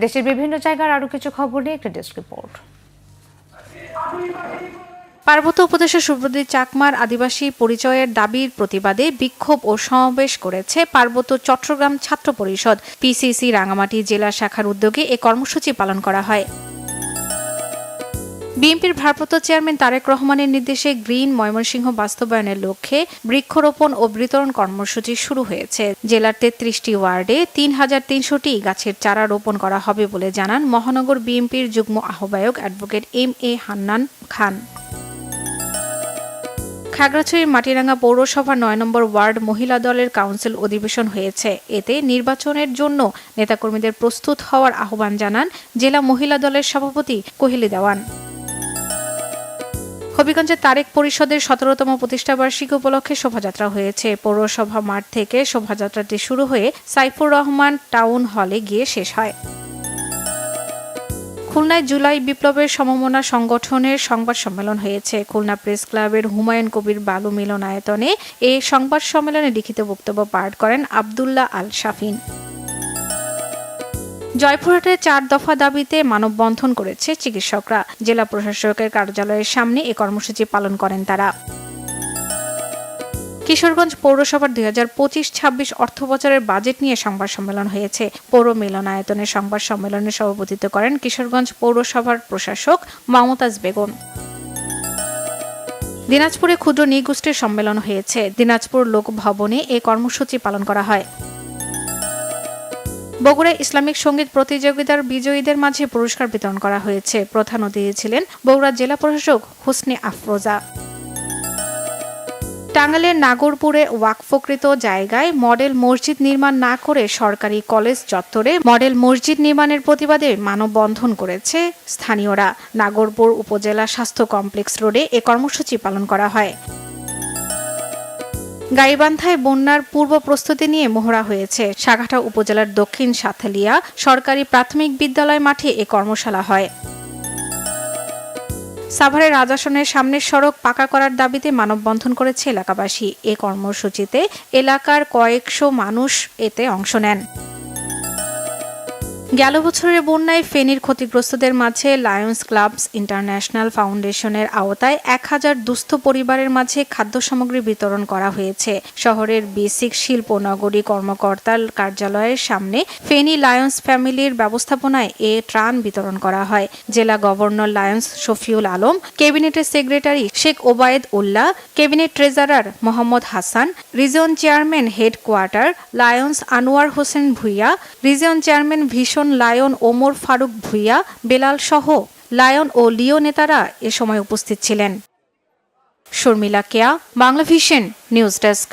দেশের বিভিন্ন জায়গার আরো কিছু খবর নিয়ে একটা ডেস্ক রিপোর্ট। পার্বত্য উপদেষ্টা সুব্রত চাকমার আদিবাসী পরিচয়ের দাবির প্রতিবাদে বিক্ষোভ ও সমাবেশ করেছে পার্বত্য চট্টগ্রাম ছাত্র পরিষদ। পিসিসি রাঙামাটি জেলা শাখার উদ্যোগে এ কর্মসূচি পালন করা হয়। বিএনপির ভারপ্রাপ্ত চেয়ারম্যান তারেক রহমানের নির্দেশে গ্রিন ময়মনসিংহ বাস্তবায়নের লক্ষ্যে বৃক্ষরোপণ ও বিতরণ কর্মসূচি শুরু হয়েছে। জেলার ৩৩টি ওয়ার্ডে ৩,৩০০টি গাছের চারা রোপণ করা হবে বলে জানান মহানগর বিএনপির যুগ্ম আহ্বায়ক অ্যাডভোকেট এম.এ. হান্নান খান। খাগড়াছড়ির মাটিরাঙ্গা পৌরসভার ৯ নম্বর ওয়ার্ড মহিলা দলের কাউন্সিল অধিবেশন হয়েছে। এতে নির্বাচনের জন্য নেতাকর্মীদের প্রস্তুত হওয়ার আহ্বান জানান জেলা মহিলা দলের সভাপতি কোহেলি দেওয়ান। হবিগঞ্জের তারেক পরিষদের ১৭তম প্রতিষ্ঠাবার্ষিকী উপলক্ষে শোভাযাত্রা হয়েছে। পৌরসভা মাঠ থেকে শোভাযাত্রাটি শুরু হয়ে সাইফুর রহমান টাউন হলে গিয়ে শেষ হয়। খুলনায় জুলাই বিপ্লবের সমমনা সংগঠনের সংবাদ সম্মেলন হয়েছে। খুলনা প্রেস ক্লাবের হুমায়ুন কবির বালু মিলনায়তনে এই সংবাদ সম্মেলনে লিখিত বক্তব্য পাঠ করেন আব্দুল্লাহ আল শাফিন। জয়পুরহাটে ৪ দফা দাবিতে মানববন্ধন করেছে চিকিৎসকরা। জেলা প্রশাসকের কার্যালয়ের সামনে এ কর্মসূচি পালন করেন তারা। কিশোরগঞ্জ পৌরসভার ২০২৫-২৬ অর্থবছরের বাজেট নিয়ে সংবাদ সম্মেলন হয়েছে। পৌর মিলনায়তনে সংবাদ সম্মেলনে সভাপতিত্ব করেন কিশোরগঞ্জ পৌরসভার প্রশাসক মমতাজ বেগম। দিনাজপুরে ক্ষুদ্র নৃগোষ্ঠীর সম্মেলন হয়েছে। দিনাজপুর লোকভবনে এ কর্মসূচি পালন করা হয়। বগুড়ায় ইসলামিক সঙ্গীত প্রতিযোগিতার বিজয়ীদের মাঝে পুরস্কার বিতরণ করা হয়েছে। প্রধান অতিথি ছিলেন বগুড়া জেলা প্রশাসক হুসনে আফরোজা। টাঙ্গাইলের নাগরপুরে ওয়াকফকৃত জায়গায় মডেল মসজিদ নির্মাণ না করে সরকারি কলেজ চত্বরে মডেল মসজিদ নির্মাণের প্রতিবাদে মানববন্ধন করেছে স্থানীয়রা। নাগরপুর উপজেলা স্বাস্থ্য কমপ্লেক্স রোডে এ কর্মসূচি পালন করা হয়। গাইবান্ধায় বন্যার পূর্ব প্রস্তুতি নিয়ে মহড়া হয়েছে। সাঘাটা উপজেলার দক্ষিণ সাথালিয়া সরকারি প্রাথমিক বিদ্যালয় মাঠে এ কর্মশালা হয়। সাভারের রাজাসনের সামনের সড়ক পাকা করার দাবিতে মানববন্ধন করেছে এলাকাবাসী। এ কর্মসূচিতে এলাকার কয়েকশো মানুষ এতে অংশ নেন। গেল বছরের বন্যায় ফেনীর ক্ষতিগ্রস্তদের মাঝে লায়ন্স ক্লাবস ইন্টারন্যাশনাল ফাউন্ডেশনের আওতায় ১,০০০ দুস্থ পরিবারের মাঝে খাদ্য সামগ্রী বিতরণ করা হয়েছে। শহরের বেসিক শিল্প নগরী কর্মকর্তার কার্যালয়ের সামনে ফেনী লায়ন্স ফ্যামিলির ব্যবস্থাপনায় এ ত্রাণ বিতরণ করা হয়। জেলা গভর্নর লায়ন্স শফিউল আলম, ক্যাবিনেটের secretary Sheikh Obaid Ullah, cabinet treasurer Mohammad Hasan, region chairman headquarter lions Anwar Hossain Bhuiyan, region chairman ভীষণ লায়ন ওমর ফারুক ভুইয়া, বেলাল সহ লায়ন ও লিও নেতারা এ সময় উপস্থিত ছিলেন। Sharmila Keya, Bangla vision news desk.